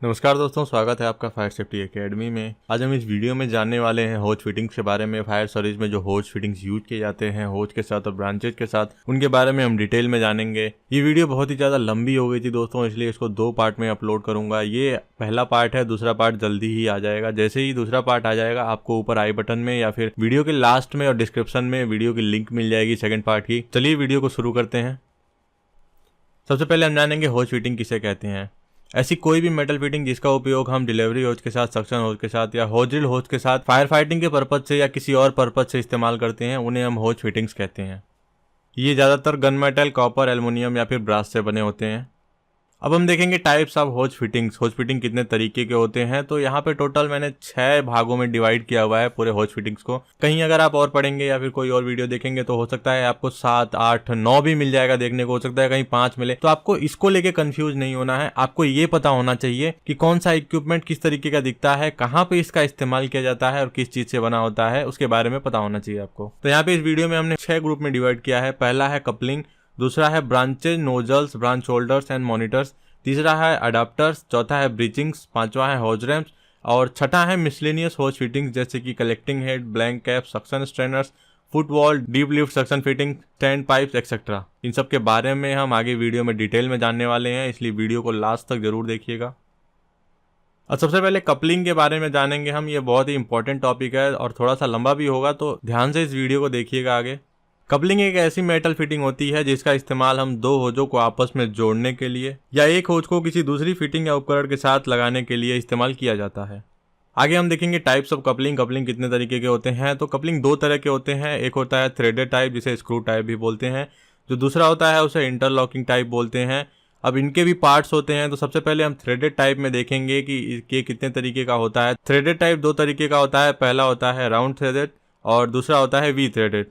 नमस्कार दोस्तों, स्वागत है आपका फायर सेफ्टी एकेडमी में। आज हम इस वीडियो में जानने वाले हैं होज फिटिंग्स के बारे में। फायर सर्विस में जो होज फिटिंग्स यूज किए जाते हैं होज के साथ और ब्रांचेज के साथ, उनके बारे में हम डिटेल में जानेंगे। ये वीडियो बहुत ही ज़्यादा लंबी हो गई थी दोस्तों, इसलिए इसको 2 पार्ट में अपलोड करूंगा। ये पहला पार्ट है, दूसरा पार्ट जल्दी ही आ जाएगा। जैसे ही दूसरा पार्ट आ जाएगा आपको ऊपर आई बटन में या फिर वीडियो के लास्ट में और डिस्क्रिप्शन में वीडियो की लिंक मिल जाएगी सेकेंड पार्ट की। चलिए वीडियो को शुरू करते हैं। सबसे पहले हम जानेंगे होज फिटिंग किसे कहते हैं। ऐसी कोई भी मेटल फिटिंग जिसका उपयोग हम डिलीवरी होज के साथ, सक्शन होज के साथ या होज होज के साथ फायर फाइटिंग के पर्पज से या किसी और पर्पज से इस्तेमाल करते हैं, उन्हें हम होज फिटिंग्स कहते हैं। ये ज़्यादातर गन मेटल, कॉपर, एल्युमिनियम या फिर ब्रास से बने होते हैं। अब हम देखेंगे types of hose fittings. Hose fitting कितने तरीके के होते हैं, तो यहाँ पे टोटल मैंने 6 भागों में डिवाइड किया हुआ है पूरे होज फिटिंग्स को। कहीं अगर आप और पढ़ेंगे या फिर कोई और वीडियो देखेंगे तो हो सकता है आपको 7, 8, 9 भी मिल जाएगा देखने को, हो सकता है कहीं 5 मिले। तो आपको इसको लेके कंफ्यूज नहीं होना है। आपको ये पता होना चाहिए कि कौन सा इक्विपमेंट किस तरीके का दिखता है, कहाँ पे इसका इस्तेमाल किया जाता है और किस चीज से बना होता है, उसके बारे में पता होना चाहिए आपको। तो यहाँ पे इस वीडियो में हमने 6 ग्रुप में डिवाइड किया है। पहला है कपलिंग, दूसरा है branches, nozzles, branch holders and monitors, तीसरा है अडाप्टर्स, चौथा है ब्रीचिंग्स, पांचवा है होज रैम्प्स और छठा है मिसलेनियस होज फिटिंग्स जैसे कि collecting head, blank cap, suction strainers, foot valve, deep lift suction fitting, stand pipes etcetera. इन सब के बारे में हम आगे वीडियो में डिटेल में जानने वाले हैं, इसलिए वीडियो को लास्ट तक जरूर देखिएगा। और सबसे पहले कपलिंग के बारे में जानेंगे हम। ये बहुत ही इंपॉर्टेंट टॉपिक है और थोड़ा सा लंबा भी होगा, तो ध्यान से इस वीडियो को देखिएगा आगे। कपलिंग एक ऐसी मेटल फिटिंग होती है जिसका इस्तेमाल हम 2 होजों को आपस में जोड़ने के लिए या एक होज को किसी दूसरी फिटिंग या उपकरण के साथ लगाने के लिए इस्तेमाल किया जाता है। आगे हम देखेंगे टाइप्स ऑफ कपलिंग। कपलिंग कितने तरीके के होते हैं, तो कपलिंग 2 तरह के होते हैं। एक होता है थ्रेडेड टाइप, जिसे स्क्रू टाइप भी बोलते हैं। जो दूसरा होता है उसे इंटरलॉकिंग टाइप बोलते हैं। अब इनके भी पार्ट्स होते हैं, तो सबसे पहले हम थ्रेडेड टाइप में देखेंगे कि ये कितने तरीके का होता है। थ्रेडेड टाइप 2 तरीके का होता है। पहला होता है राउंड थ्रेडेड और दूसरा होता है वी थ्रेडेड।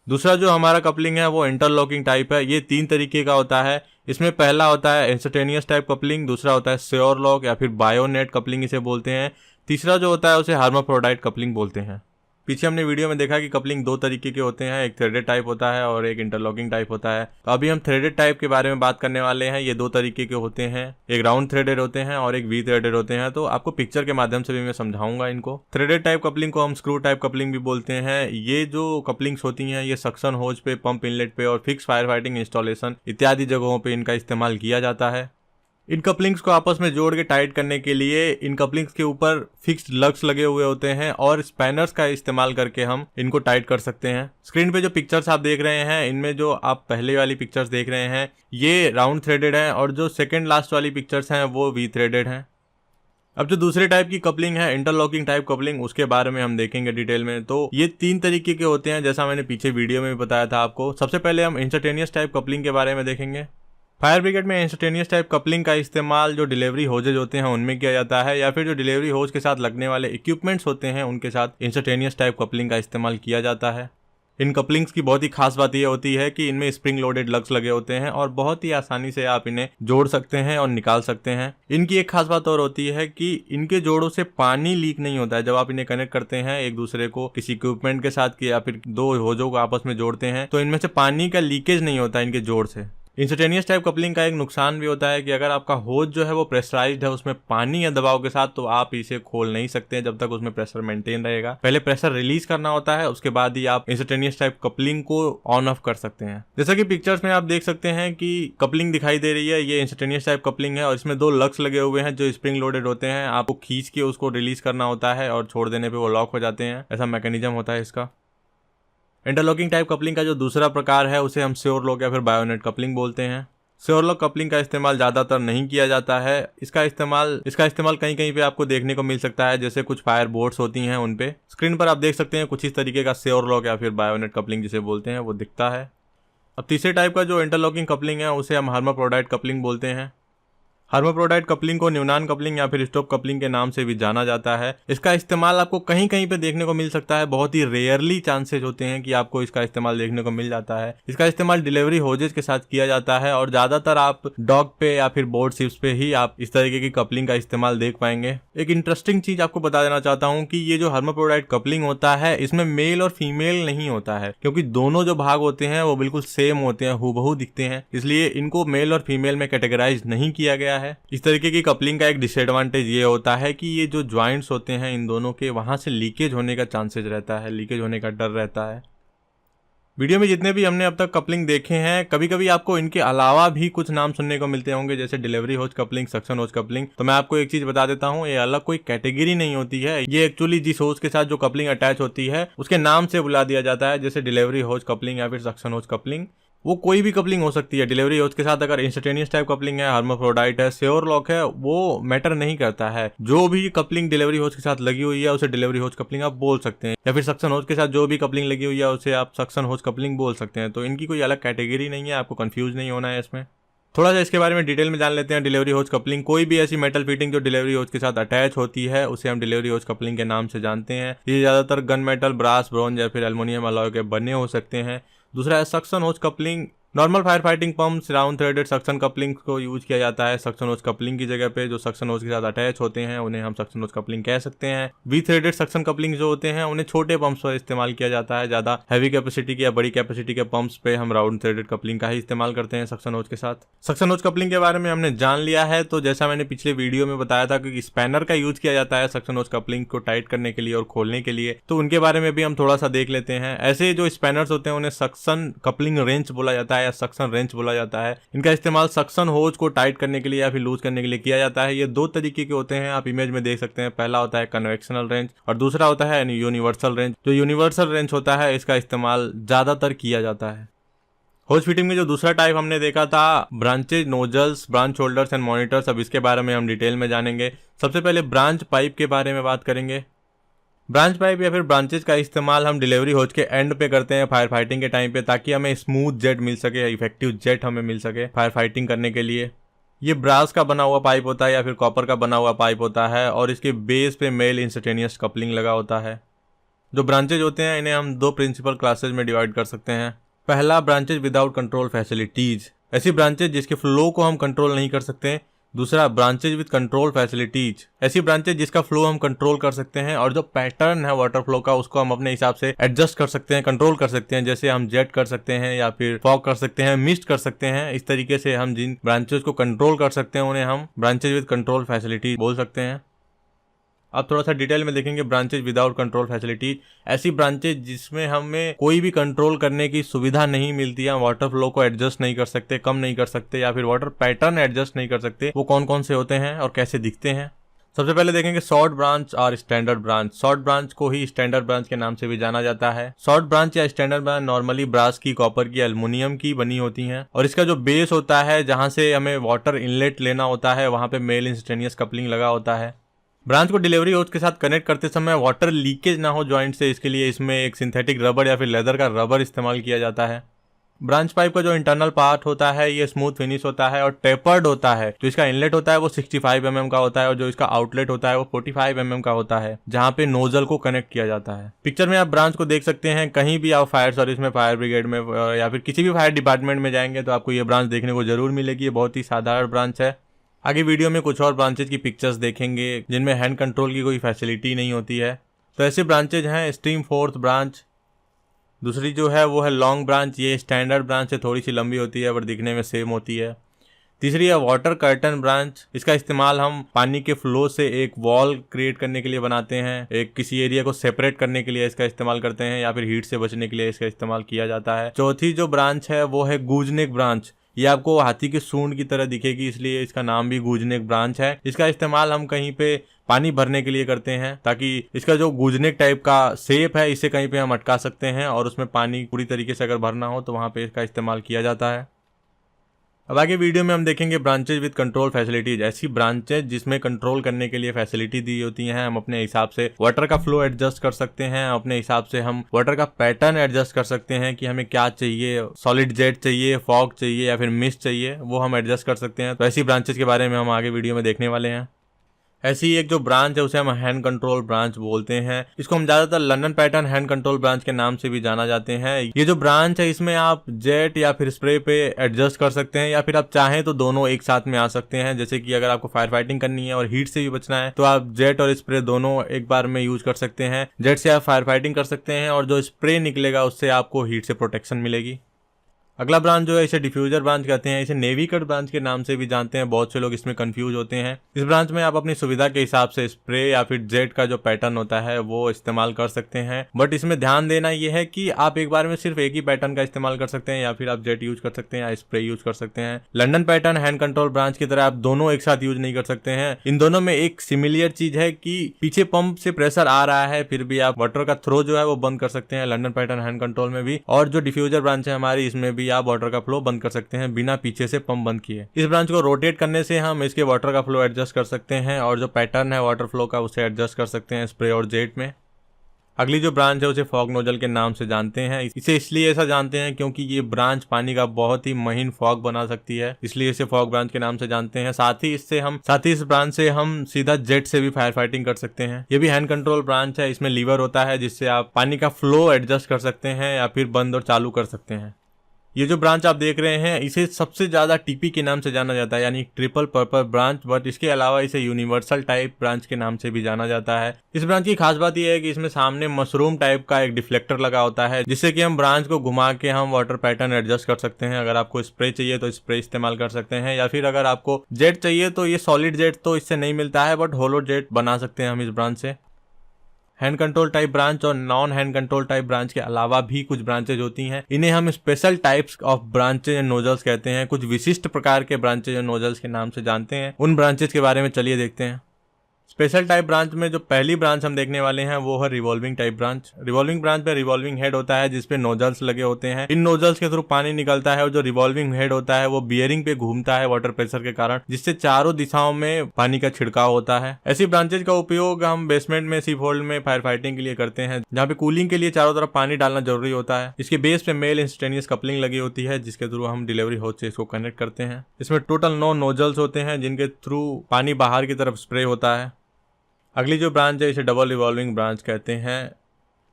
दूसरा जो हमारा कपलिंग है वो इंटरलॉकिंग टाइप है। ये 3 तरीके का होता है। इसमें पहला होता है इंस्टेंटेनियस टाइप कपलिंग, दूसरा होता है श्योर लॉक या फिर बायोनेट कपलिंग इसे बोलते हैं, तीसरा जो होता है उसे हर्माफ्रोडाइट कपलिंग बोलते हैं। पीछे हमने वीडियो में देखा कि कपलिंग 2 तरीके के होते हैं, एक थ्रेडेड टाइप होता है और एक इंटरलॉकिंग टाइप होता है। तो अभी हम थ्रेडेड टाइप के बारे में बात करने वाले हैं। ये 2 तरीके के होते हैं, एक राउंड थ्रेडेड होते हैं और एक वी थ्रेडेड होते हैं। तो आपको पिक्चर के माध्यम से भी मैं समझाऊंगा इनको। थ्रेडेड टाइप कपलिंग को हम स्क्रू टाइप कपलिंग भी बोलते हैं। ये जो कपलिंग्स होती हैं ये सक्शन होज पे, पंप इनलेट पे और फिक्स फायर फाइटिंग इंस्टॉलेशन इत्यादि जगहों पे इनका इस्तेमाल किया जाता है। इन कपलिंग्स को आपस में जोड़ के टाइट करने के लिए इन कपलिंग्स के ऊपर फिक्स्ड लग्स लगे हुए होते हैं और स्पैनर्स का इस्तेमाल करके हम इनको टाइट कर सकते हैं। स्क्रीन पे जो पिक्चर्स आप देख रहे हैं, इनमें जो आप पहले वाली पिक्चर्स देख रहे हैं ये राउंड थ्रेडेड है और जो सेकेंड लास्ट वाली पिक्चर्स हैं वो वी थ्रेडेड हैं। अब जो दूसरे टाइप की कपलिंग है इंटरलॉकिंग टाइप कपलिंग, उसके बारे में हम देखेंगे डिटेल में। तो ये 3 तरीके के होते हैं जैसा मैंने पीछे वीडियो में बताया था आपको। सबसे पहले हम इंस्टेंटेनियस टाइप कपलिंग के बारे में देखेंगे। फायर ब्रिगेड में इंस्टेंटेनियस टाइप कपलिंग का इस्तेमाल जो डिलीवरी होजेज होते हैं उनमें किया जाता है या फिर जो डिलीवरी होज के साथ लगने वाले इक्विपमेंट्स होते हैं उनके साथ इंस्टेंटेनियस टाइप कपलिंग का इस्तेमाल किया जाता है। इन कपलिंग्स की बहुत ही खास बात यह होती है कि इनमें स्प्रिंग लोडेड लग्स लगे होते हैं और बहुत ही आसानी से आप इन्हें जोड़ सकते हैं और निकाल सकते हैं। इनकी एक खास बात और होती है कि इनके जोड़ों से पानी लीक नहीं होता है। जब आप इन्हें कनेक्ट करते हैं एक दूसरे को किसी इक्विपमेंट के साथ या फिर 2 होजों को आपस में जोड़ते हैं तो इनमें से पानी का लीकेज नहीं होता इनके जोड़ से। इंस्टेंटेनियस टाइप कपलिंग का एक नुकसान भी होता है कि अगर आपका होज जो है वो प्रेशराइज्ड है, उसमें पानी या दबाव के साथ, तो आप इसे खोल नहीं सकते जब तक उसमें प्रेशर मेंटेन रहेगा। पहले प्रेशर रिलीज करना होता है, उसके बाद ही आप इंस्टेंटेनियस टाइप कपलिंग को ऑन ऑफ कर सकते हैं। जैसा कि पिक्चर्स में आप देख सकते हैं कि कपलिंग दिखाई दे रही है, ये इंस्टेंटेनियस टाइप कपलिंग है और इसमें 2 लग्स लगे हुए हैं जो स्प्रिंग लोडेड होते हैं। आपको खींच के उसको रिलीज करना होता है और छोड़ देने पर वो लॉक हो जाते हैं। ऐसा मैकेनिज्म होता है इसका। इंटरलॉकिंग टाइप कपलिंग का जो दूसरा प्रकार है उसे हम श्योर लॉक या फिर बायोनेट कपलिंग बोलते हैं। श्योर लॉक कपलिंग का इस्तेमाल ज्यादातर नहीं किया जाता है। इसका इस्तेमाल कहीं कहीं पे आपको देखने को मिल सकता है, जैसे कुछ फायर बोर्ड्स होती हैं उन पे। स्क्रीन पर आप देख सकते हैं कुछ इस तरीके का श्योर लॉक या फिर बायोनेट कपलिंग जिसे बोलते हैं वो दिखता है। अब तीसरे टाइप का जो इंटरलॉकिंग कपलिंग है उसे हम हर्माफ्रोडाइट कपलिंग बोलते हैं। हर्माफ्रोडाइट कपलिंग को न्यूनॉन कपलिंग या फिर स्टॉप कपलिंग के नाम से भी जाना जाता है। इसका इस्तेमाल आपको कहीं कहीं पे देखने को मिल सकता है। बहुत ही रेयरली चांसेस होते हैं कि आपको इसका इस्तेमाल देखने को मिल जाता है। इसका इस्तेमाल डिलीवरी होजेज के साथ किया जाता है और ज्यादातर आप डॉक पे या फिर बोर्ड शिप्स पे ही आप इस तरीके की कपलिंग का इस्तेमाल देख पाएंगे। एक इंटरेस्टिंग चीज आपको बता देना चाहता हूँ कि ये जो हर्माफ्रोडाइट कपलिंग होता है इसमें मेल और फीमेल नहीं होता है, क्योंकि दोनों जो भाग होते हैं वो बिल्कुल सेम होते हैं, हूबहू दिखते हैं। इसलिए इनको मेल और फीमेल में कैटेगराइज नहीं किया गया है। इस तरीके की कपलिंग का एक डिसएडवांटेज ये होता है कि ये जो ज्वाइंट्स होते हैं इन दोनों के, वहां से लीकेज होने का चांसेस रहता है, लीकेज होने का डर रहता है। वीडियो में जितने भी हमने अब तक कपलिंग देखे हैं, कभी कभी आपको इनके अलावा भी कुछ नाम सुनने को मिलते होंगे, जैसे डिलीवरी होज कपलिंग, सक्शन होज कपलिंग। तो मैं आपको एक चीज बता देता हूँ, ये अलग कोई कैटेगरी नहीं होती है। ये एक्चुअली जिस होज के साथ जो कपलिंग अटैच होती है उसके नाम से बुला दिया जाता है, जैसे डिलीवरी होज कपलिंग या फिर सक्शन होज कपलिंग। वो कोई भी कपलिंग हो सकती है। डिलीवरी होज के साथ अगर इंस्टेंटेनियस टाइप कपलिंग है, हर्माफ्रोडाइट है, श्योर लॉक है, वो मैटर नहीं करता है। जो भी कपलिंग डिलीवरी होज के साथ लगी हुई है उसे डिलीवरी होज कपलिंग आप बोल सकते हैं, या फिर सक्शन होज के साथ जो भी कपलिंग लगी हुई है उसे आप सक्शन होज कपलिंग बोल सकते हैं। तो इनकी कोई अलग कैटेगरी नहीं है, आपको कंफ्यूज नहीं होना है इसमें। थोड़ा सा इसके बारे में डिटेल में जान लेते हैं। डिलीवरी होज कपलिंग, कोई भी ऐसी मेटल फिटिंग जो डिलीवरी होज के साथ अटैच होती है उसे हम डिलीवरी होज कपलिंग के नाम से जानते हैं। ये ज्यादातर गन मेटल, ब्रास, ब्रॉन्ज या फिर एल्युमिनियम अलॉय के बने हो सकते हैं। दूसरा है suction hose coupling. Normal fire fighting pumps round threaded suction coupling को यूज किया जाता है सक्शन होज कपलिंग की जगह पे। जो सक्शन होज के साथ अटैच होते हैं उन्हें हम सक्शन होज कपलिंग कह सकते हैं। वी थ्रेडेड सक्शन कपलिंग जो होते हैं उन्हें छोटे पंप्स पर इस्तेमाल किया जाता है। ज्यादा हैवी कैपेसिटी की या बड़ी कैपेसिटी के पंप्स पे हम राउंड थ्रेडेड कपलिंग का ही इस्तेमाल करते हैं सक्शन होज के साथ। सक्शन होज कपलिंग के बारे में हमने जान लिया है। तो जैसा मैंने पिछले वीडियो में बताया था कि स्पैनर का यूज किया जाता है सक्शन होज कपलिंग को टाइट करने के लिए और खोलने के लिए, तो उनके बारे में भी हम थोड़ा सा देख लेते हैं। ऐसे जो स्पैनर्स होते हैं उन्हें सक्शन कपलिंग रेंच बोला जाता है या सक्शन रेंच बोला जाता है। इनका इस्तेमाल सक्शन होज को टाइट करने के लिए या फिर लूज करने के लिए किया जाता है। ये दो तरीके के होते हैं, आप इमेज में देख सकते हैं। पहला होता है कन्वेक्शनल रेंच और दूसरा होता है यूनिवर्सल रेंच। जो यूनिवर्सल रेंच होता है इसका इस्तेमाल ज्यादातर किया जाता है। होज फिटिंग में जो दूसरा टाइप हमने देखा था branches, nozzles, branch holders and monitors, अब इसके बारे में हम डिटेल में जानेंगे। सबसे पहले ब्रांच पाइप के बारे में बात करेंगे। ब्रांच पाइप या फिर ब्रांचेज का इस्तेमाल हम डिलीवरी होज के एंड पे करते हैं फायर फाइटिंग के टाइम पे, ताकि हमें स्मूथ जेट मिल सके, इफेक्टिव जेट हमें मिल सके फायर फाइटिंग करने के लिए। ये ब्रास का बना हुआ पाइप होता है या फिर कॉपर का बना हुआ पाइप होता है और इसके बेस पे मेल इंस्टेंटेनियस कपलिंग लगा होता है। जो ब्रांचेज होते हैं इन्हें हम दो प्रिंसिपल क्लासेज में डिवाइड कर सकते हैं। पहला, ब्रांचेज विदाउट कंट्रोल फैसिलिटीज, ऐसी ब्रांचेज जिसके फ्लो को हम कंट्रोल नहीं कर सकते। दूसरा, ब्रांचेज विद कंट्रोल फैसिलिटीज, ऐसी ब्रांचेज जिसका फ्लो हम कंट्रोल कर सकते हैं और जो पैटर्न है वाटर फ्लो का उसको हम अपने हिसाब से एडजस्ट कर सकते हैं, कंट्रोल कर सकते हैं। जैसे हम जेट कर सकते हैं या फिर फॉग कर सकते हैं, मिस्ट कर सकते हैं। इस तरीके से हम जिन ब्रांचेज को कंट्रोल कर सकते हैं उन्हें हम ब्रांचेज विद कंट्रोल फैसिलिटी बोल सकते हैं। अब थोड़ा सा डिटेल में देखेंगे ब्रांचेज विदाउट कंट्रोल फैसिलिटी, ऐसी ब्रांचेज जिसमें हमें कोई भी कंट्रोल करने की सुविधा नहीं मिलती है। हम वाटर फ्लो को एडजस्ट नहीं कर सकते, कम नहीं कर सकते या फिर वाटर पैटर्न एडजस्ट नहीं कर सकते। वो कौन कौन से होते हैं और कैसे दिखते हैं? सबसे पहले देखेंगे शॉर्ट ब्रांच और स्टैंडर्ड ब्रांच। शॉर्ट ब्रांच को ही स्टैंडर्ड ब्रांच के नाम से भी जाना जाता है। शॉर्ट ब्रांच या स्टैंडर्ड ब्रांच नॉर्मली ब्रास की, कॉपर की, एल्युमिनियम की बनी होती हैं और इसका जो बेस होता है जहां से हमें वाटर इनलेट लेना होता है वहां पे मेल इंस्टेंटेनियस कपलिंग लगा होता है। ब्रांच को डिलीवरी होज के साथ कनेक्ट करते समय वाटर लीकेज ना हो जॉइंट से, इसके लिए इसमें एक सिंथेटिक रबर या फिर लेदर का रबर इस्तेमाल किया जाता है। ब्रांच पाइप का जो इंटरनल पार्ट होता है ये स्मूथ फिनिश होता है और टेपर्ड होता है। जो इसका इनलेट होता है वो 65 mm का होता है और जो इसका आउटलेट होता है वो 45 mm का होता है, जहाँ पे नोजल को कनेक्ट किया जाता है। पिक्चर में आप ब्रांच को देख सकते हैं। कहीं भी आप फायर सर्विस में, फायर ब्रिगेड में या फिर किसी भी फायर डिपार्टमेंट में जाएंगे तो आपको ये ब्रांच देखने को जरूर मिलेगी। ये बहुत ही साधारण ब्रांच है। आगे वीडियो में कुछ और ब्रांचेज की पिक्चर्स देखेंगे जिनमें हैंड कंट्रोल की कोई फैसिलिटी नहीं होती है। तो ऐसे ब्रांचेज हैं स्ट्रीम फोर्थ ब्रांच, दूसरी जो है वो है लॉन्ग ब्रांच। ये स्टैंडर्ड ब्रांच से थोड़ी सी लंबी होती है बट दिखने में सेम होती है। तीसरी है वाटर कर्टन ब्रांच। इसका इस्तेमाल हम पानी के फ्लो से एक वॉल क्रिएट करने के लिए बनाते हैं, एक किसी एरिया को सेपरेट करने के लिए इसका इस्तेमाल करते हैं या फिर हीट से बचने के लिए इसका इस्तेमाल किया जाता है। चौथी जो ब्रांच है वो है गूजनेक ब्रांच। ये आपको हाथी के सूंड की तरह दिखेगी इसलिए इसका नाम भी गूजनेक ब्रांच है। इसका इस्तेमाल हम कहीं पे पानी भरने के लिए करते हैं ताकि इसका जो गूजनेक टाइप का शेप है इसे कहीं पे हम अटका सकते हैं और उसमें पानी पूरी तरीके से अगर भरना हो तो वहां पे इसका इस्तेमाल किया जाता है। अब आगे वीडियो में हम देखेंगे ब्रांचेज विद कंट्रोल फैसिलिटीज, ऐसी ब्रांचेज जिसमें कंट्रोल करने के लिए फैसिलिटी दी होती हैं। हम अपने हिसाब से वाटर का फ्लो एडजस्ट कर सकते हैं, अपने हिसाब से हम वाटर का पैटर्न एडजस्ट कर सकते हैं कि हमें क्या चाहिए, सॉलिड जेट चाहिए, फॉग चाहिए या फिर मिस्ट चाहिए, वो हम एडजस्ट कर सकते हैं। तो ऐसी ब्रांचेज के बारे में हम आगे वीडियो में देखने वाले हैं। ऐसी एक जो ब्रांच है उसे हम हैंड कंट्रोल ब्रांच बोलते हैं। इसको हम ज्यादातर London pattern hand control branch के नाम से भी जाना जाते हैं। ये जो ब्रांच है इसमें आप जेट या फिर स्प्रे पे एडजस्ट कर सकते हैं या फिर आप चाहें तो दोनों एक साथ में आ सकते हैं। जैसे कि अगर आपको फायर फाइटिंग करनी है और हीट से भी बचना है तो आप जेट और स्प्रे दोनों एक बार में यूज कर सकते हैं। जेट से आप फायर फाइटिंग कर सकते हैं और जो स्प्रे निकलेगा उससे आपको हीट से प्रोटेक्शन मिलेगी। अगला ब्रांच जो है इसे डिफ्यूजर ब्रांच कहते हैं। इसे नेवी कट ब्रांच के नाम से भी जानते हैं, बहुत से लोग इसमें कंफ्यूज होते हैं। इस ब्रांच में आप अपनी सुविधा के हिसाब से स्प्रे या फिर जेट का जो पैटर्न होता है वो इस्तेमाल कर सकते हैं, बट इसमें ध्यान देना यह है कि आप एक बार में सिर्फ एक ही पैटर्न का इस्तेमाल कर सकते हैं, या फिर आप जेट यूज कर सकते हैं या स्प्रे यूज कर सकते हैं। London pattern hand control branch की तरह आप दोनों एक साथ यूज नहीं कर सकते हैं। इन दोनों में एक सिमिलर चीज है कि पीछे पंप से प्रेशर आ रहा है फिर भी आप वाटर का थ्रो जो है वो बंद कर सकते हैं, लंदन पैटर्न हैंड कंट्रोल में भी। और जो डिफ्यूजर ब्रांच है हमारी, इसमें भी आप वाटर का फ्लो बंद कर सकते हैं बिना पीछे से पंप बंद किए। इस ब्रांच को रोटेट करने से हम इसके वाटर का फ्लो एडजस्ट कर सकते हैं और जो पैटर्न है वाटर फ्लो का उसे एडजस्ट कर सकते हैं स्प्रे और जेट में। अगली जो ब्रांच है उसे फॉग नोजल के नाम से जानते हैं। इसे इसलिए ऐसा जानते हैं क्योंकि ये ब्रांच पानी का बहुत ही महीन फॉग बना सकती है, इसलिए इसे फॉग ब्रांच के नाम से जानते हैं। साथ ही इस ब्रांच से हम सीधा जेट से भी फायर फाइटिंग कर सकते हैं। ये भी हैंड कंट्रोल ब्रांच है। इसमें लीवर होता है जिससे आप पानी का फ्लो एडजस्ट कर सकते हैं या फिर बंद और चालू कर सकते हैं। ये जो ब्रांच आप देख रहे हैं इसे सबसे ज्यादा टीपी के नाम से जाना जाता है, यानी ट्रिपल पर्पस ब्रांच, बट इसके अलावा इसे यूनिवर्सल टाइप ब्रांच के नाम से भी जाना जाता है। इस ब्रांच की खास बात यह है कि इसमें सामने मशरूम टाइप का एक डिफ्लेक्टर लगा होता है जिससे कि हम ब्रांच को घुमा के हम वाटर पैटर्न एडजस्ट कर सकते हैं। अगर आपको स्प्रे चाहिए तो स्प्रे इस्तेमाल कर सकते हैं, या फिर अगर आपको जेट चाहिए तो ये सॉलिड जेट तो इससे नहीं मिलता है, बट होलो जेट बना सकते हैं हम इस ब्रांच से। हैंड कंट्रोल टाइप ब्रांच और non hand control type branch के अलावा भी कुछ ब्रांचेज होती हैं। इन्हें हम special types of branches and nozzles कहते हैं। कुछ विशिष्ट प्रकार के ब्रांचेज एंड नोजल्स के नाम से जानते हैं। उन ब्रांचेज के बारे में चलिए देखते हैं। स्पेशल टाइप ब्रांच में जो पहली ब्रांच हम देखने वाले हैं वो है revolving type branch. Revolving branch में रिवॉल्विंग हेड होता है जिसपे नोजल्स लगे होते हैं। इन नोजल्स के थ्रू पानी निकलता है और जो रिवॉल्विंग हेड होता है वो बियरिंग पे घूमता है वाटर प्रेशर के कारण, जिससे चारों दिशाओं में पानी का छिड़काव होता है। ऐसी ब्रांचेज का उपयोग हम बेसमेंट में, सी होल्ड में फायर फाइटिंग के लिए करते हैं, जहाँ पे कूलिंग के लिए चारों तरफ पानी डालना जरूरी होता है। इसके बेस पे मेल इंस्टेंटेनियस कपलिंग लगी होती है जिसके थ्रू हम डिलीवरी होस्ट से इसको कनेक्ट करते हैं। इसमें टोटल 9 नोजल्स होते हैं जिनके थ्रू पानी बाहर की तरफ स्प्रे होता है। अगली जो ब्रांच है इसे डबल रिवॉल्विंग ब्रांच कहते हैं।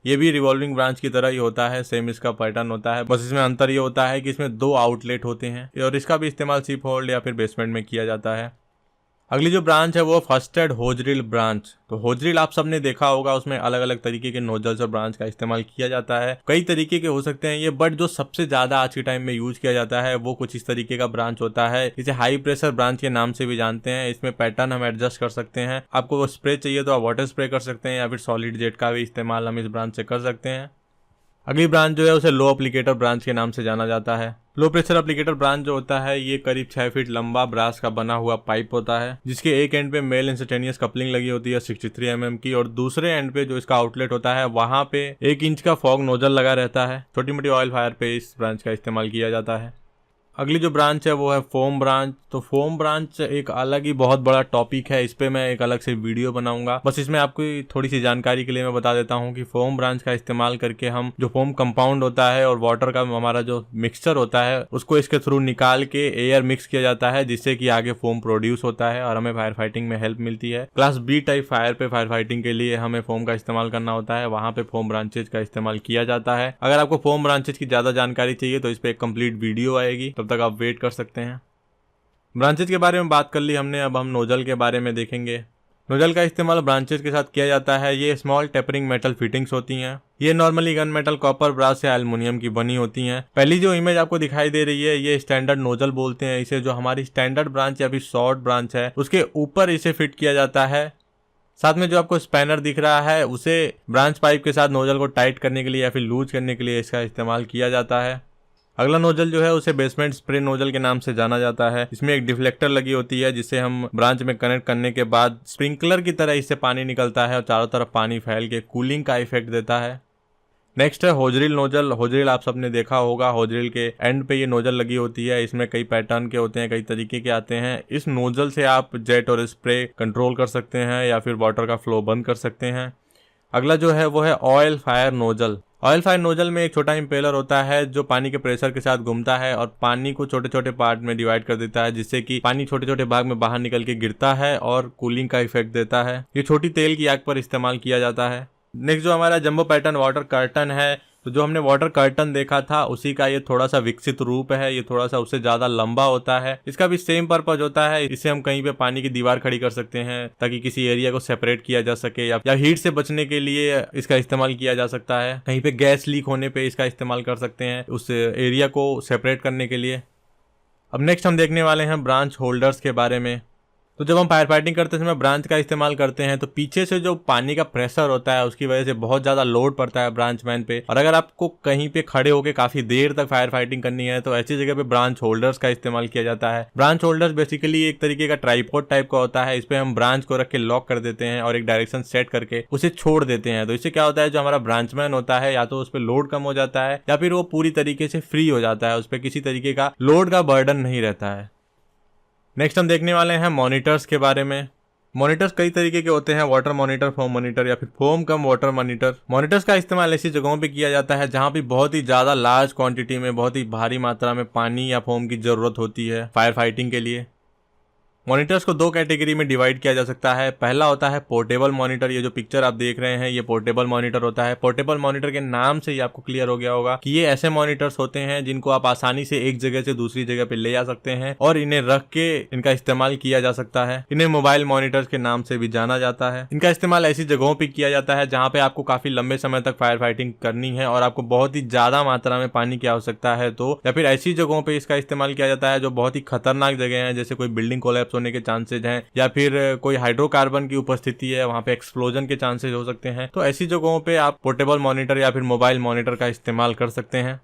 ये भी रिवॉल्विंग ब्रांच की तरह ही होता है, सेम इसका पैटर्न होता है, बस इसमें अंतर ये होता है कि इसमें 2 आउटलेट होते हैं और इसका भी इस्तेमाल सीप होल्ड या फिर बेसमेंट में किया जाता है। अगली जो ब्रांच है वो फर्स्ट एड होज ड्रिल ब्रांच। तो होज ड्रिल आप सबने देखा होगा, उसमें अलग अलग तरीके के नोजल्स और ब्रांच का इस्तेमाल किया जाता है। कई तरीके के हो सकते हैं ये, बट जो सबसे ज्यादा आज के टाइम में यूज किया जाता है वो कुछ इस तरीके का ब्रांच होता है। इसे हाई प्रेशर ब्रांच के नाम से भी जानते हैं। इसमें पैटर्न हम एडजस्ट कर सकते हैं। आपको वो स्प्रे चाहिए तो आप वाटर स्प्रे कर सकते हैं या फिर सॉलिड जेट का भी इस्तेमाल हम इस ब्रांच से कर सकते हैं। अगली ब्रांच जो है उसे लो एप्लीकेटर ब्रांच के नाम से जाना जाता है। लो प्रेशर एप्लीकेटर ब्रांच जो होता है ये करीब 6 फीट लंबा ब्रास का बना हुआ पाइप होता है जिसके एक एंड पे मेल इंस्टेंटेनियस कपलिंग लगी होती है 63 mm की, और दूसरे एंड पे जो इसका आउटलेट होता है वहां पे 1 इंच का फॉग नोजल लगा रहता है। छोटी मोटी ऑयल फायर पे इस ब्रांच का इस्तेमाल किया जाता है। अगली जो ब्रांच है वो है फोम ब्रांच। तो फोम ब्रांच एक अलग ही बहुत बड़ा टॉपिक है, इस पे मैं एक अलग से वीडियो बनाऊंगा। बस इसमें आपको थोड़ी सी जानकारी के लिए मैं बता देता हूँ कि फोम ब्रांच का इस्तेमाल करके हम जो फोम कंपाउंड होता है और वाटर का हमारा जो मिक्सचर होता है उसको इसके थ्रू निकाल के एयर मिक्स किया जाता है जिससे कि आगे फोम प्रोड्यूस होता है और हमें फायर फाइटिंग में हेल्प मिलती है। क्लास बी टाइप फायर पे फायर फाइटिंग के लिए हमें फोम का इस्तेमाल करना होता है, वहां पे फोम ब्रांचेज का इस्तेमाल किया जाता है। अगर आपको फोम ब्रांचेज की ज्यादा जानकारी चाहिए तो इस पे एक कंप्लीट वीडियो आएगी, तब तक आप वेट कर सकते हैं। ब्रांचेज के बारे में बात कर ली हमने, अब हम नोजल के बारे में देखेंगे। नोजल का इस्तेमाल ब्रांचेज के साथ किया जाता है। ये स्मॉल टेपरिंग मेटल फिटिंग्स होती हैं। ये normally gun metal, copper, brass या एल्युमिनियम की बनी होती हैं। पहली जो इमेज आपको दिखाई दे रही है ये स्टैंडर्ड नोजल बोलते हैं इसे। जो हमारी स्टैंडर्ड ब्रांच या फिर शॉर्ट ब्रांच है उसके ऊपर इसे फिट किया जाता है। साथ में जो आपको स्पैनर दिख रहा है उसे ब्रांच पाइप के साथ नोजल को टाइट करने के लिए या फिर लूज करने के लिए इसका इस्तेमाल किया जाता है। अगला नोजल जो है उसे बेसमेंट स्प्रे नोजल के नाम से जाना जाता है। इसमें एक डिफ्लेक्टर लगी होती है जिसे हम ब्रांच में कनेक्ट करने के बाद स्प्रिंकलर की तरह इससे पानी निकलता है और चारों तरफ पानी फैल के कूलिंग का इफेक्ट देता है। नेक्स्ट है होज ड्रिल नोजल। होज ड्रिल आप सबने देखा होगा, होज ड्रिल के एंड पे ये नोजल लगी होती है। इसमें कई पैटर्न के होते हैं, कई तरीके के आते हैं। इस नोजल से आप जेट और स्प्रे कंट्रोल कर सकते हैं या फिर वाटर का फ्लो बंद कर सकते हैं। अगला जो है वो है oil fire nozzle. Oil fire nozzle में एक छोटा इंपेलर होता है जो पानी के प्रेशर के साथ घूमता है और पानी को छोटे छोटे पार्ट में डिवाइड कर देता है जिससे कि पानी छोटे छोटे भाग में बाहर निकल के गिरता है और कूलिंग का इफेक्ट देता है। ये छोटी तेल की आग पर इस्तेमाल किया जाता है। नेक्स्ट जो हमारा जंबो पैटर्न वाटर कर्टन है तो जो हमने वाटर कर्टन देखा था उसी का ये थोड़ा सा विकसित रूप है, ये थोड़ा सा उससे ज्यादा लंबा होता है। इसका भी सेम पर्पज होता है, इसे हम कहीं पे पानी की दीवार खड़ी कर सकते हैं ताकि किसी एरिया को सेपरेट किया जा सके, या हीट से बचने के लिए इसका इस्तेमाल किया जा सकता है। कहीं पे गैस लीक होने पे इसका इस्तेमाल कर सकते हैं उस एरिया को सेपरेट करने के लिए। अब नेक्स्ट हम देखने वाले हैं ब्रांच होल्डर्स के बारे में। तो जब हम फायर फाइटिंग करते समय ब्रांच का इस्तेमाल करते हैं तो पीछे से जो पानी का प्रेशर होता है उसकी वजह से बहुत ज़्यादा लोड पड़ता है ब्रांच मैन पे, और अगर आपको कहीं पे खड़े होकर काफ़ी देर तक फायर फाइटिंग करनी है तो ऐसी जगह पे ब्रांच होल्डर्स का इस्तेमाल किया जाता है। ब्रांच होल्डर्स बेसिकली एक तरीके का ट्राइपॉड टाइप का होता है, इस पर हम ब्रांच को रख के लॉक कर देते हैं और एक डायरेक्शन सेट करके उसे छोड़ देते हैं। तो इससे क्या होता है, जो हमारा ब्रांच मैन होता है या तो उस पर लोड कम हो जाता है या फिर वो पूरी तरीके से फ्री हो जाता है, उस पर किसी तरीके का लोड का बर्डन नहीं रहता है। नेक्स्ट हम देखने वाले हैं मॉनिटर्स के बारे में। मॉनिटर्स कई तरीके के होते हैं, वाटर मॉनिटर, फोम मॉनिटर या फिर फोम कम वाटर मॉनिटर। मॉनिटर्स का इस्तेमाल ऐसी जगहों पे किया जाता है जहां पे बहुत ही ज्यादा लार्ज क्वांटिटी में, बहुत ही भारी मात्रा में पानी या फोम की जरूरत होती है फायर फाइटिंग के लिए। मॉनिटर्स को दो कैटेगरी में डिवाइड किया जा सकता है। पहला होता है पोर्टेबल मॉनिटर, ये जो पिक्चर आप देख रहे हैं ये पोर्टेबल मॉनिटर होता है। पोर्टेबल मॉनिटर के नाम से ही आपको क्लियर हो गया होगा कि ये ऐसे मॉनिटर्स होते हैं जिनको आप आसानी से एक जगह से दूसरी जगह पे ले जा सकते हैं और इन्हें रख के इनका इस्तेमाल किया जा सकता है। इन्हें मोबाइल मॉनिटर्स के नाम से भी जाना जाता है। इनका इस्तेमाल ऐसी जगहों पर किया जाता है जहाँ पे आपको काफी लंबे समय तक फायर फाइटिंग करनी है और आपको बहुत ही ज्यादा मात्रा में पानी की आवश्यकता है, तो या फिर ऐसी जगहों पर इसका इस्तेमाल किया जाता है जो बहुत ही खतरनाक जगह है, जैसे कोई बिल्डिंग कोलैप्स होने के चांसेज हैं या फिर कोई हाइड्रोकार्बन की उपस्थिति है, वहां पे एक्सप्लोजन के चांसेस हो सकते हैं। तो ऐसी जगहों पे आप पोर्टेबल मॉनिटर या फिर मोबाइल मॉनिटर का इस्तेमाल कर सकते हैं।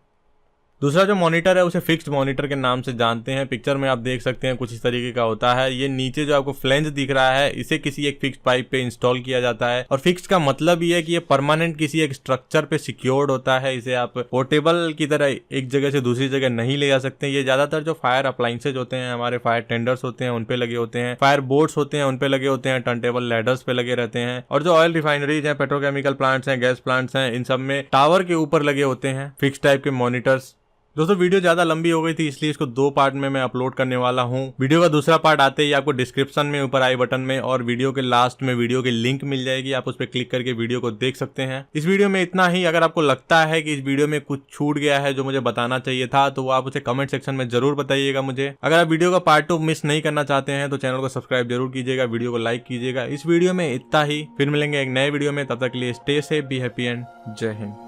दूसरा जो मॉनिटर है उसे फिक्स्ड मॉनिटर के नाम से जानते हैं। पिक्चर में आप देख सकते हैं कुछ इस तरीके का होता है। ये नीचे जो आपको फ्लेंज दिख रहा है इसे किसी एक फिक्स्ड पाइप पे इंस्टॉल किया जाता है, और फिक्स्ड का मतलब ये है कि ये परमानेंट किसी एक स्ट्रक्चर पे सिक्योर्ड होता है। इसे आप पोर्टेबल की तरह एक जगह से दूसरी जगह नहीं ले जा सकते। ये ज्यादातर जो फायर अप्लायंसेज होते हैं, हमारे फायर टेंडर्स होते हैं उन पे लगे होते हैं, फायर बोट्स होते हैं उन पे लगे होते हैं, टर्नटेबल लैडर्स पे लगे रहते हैं, और जो ऑयल रिफाइनरीज हैं, पेट्रोकेमिकल प्लांट्स हैं, गैस प्लांट्स हैं, इन सब में टावर के ऊपर लगे होते हैं फिक्स टाइप के मॉनिटर्स। दोस्तों वीडियो ज्यादा लंबी हो गई थी इसलिए इसको दो पार्ट में मैं अपलोड करने वाला हूं। वीडियो का दूसरा पार्ट आते ही आपको डिस्क्रिप्शन में ऊपर आई बटन में और वीडियो के लास्ट में वीडियो की लिंक मिल जाएगी, आप उस पर क्लिक करके वीडियो को देख सकते हैं। इस वीडियो में इतना ही। अगर आपको लगता है कि इस वीडियो में कुछ छूट गया है जो मुझे बताना चाहिए था तो वो आप उसे कमेंट सेक्शन में जरूर बताइएगा मुझे। अगर आप वीडियो का पार्ट 2 मिस नहीं करना चाहते हैं तो चैनल को सब्सक्राइब जरूर कीजिएगा, वीडियो को लाइक कीजिएगा। इस वीडियो में इतना ही, फिर मिलेंगे एक नए वीडियो में, तब तक के लिए stay safe, be happy and जय हिंद।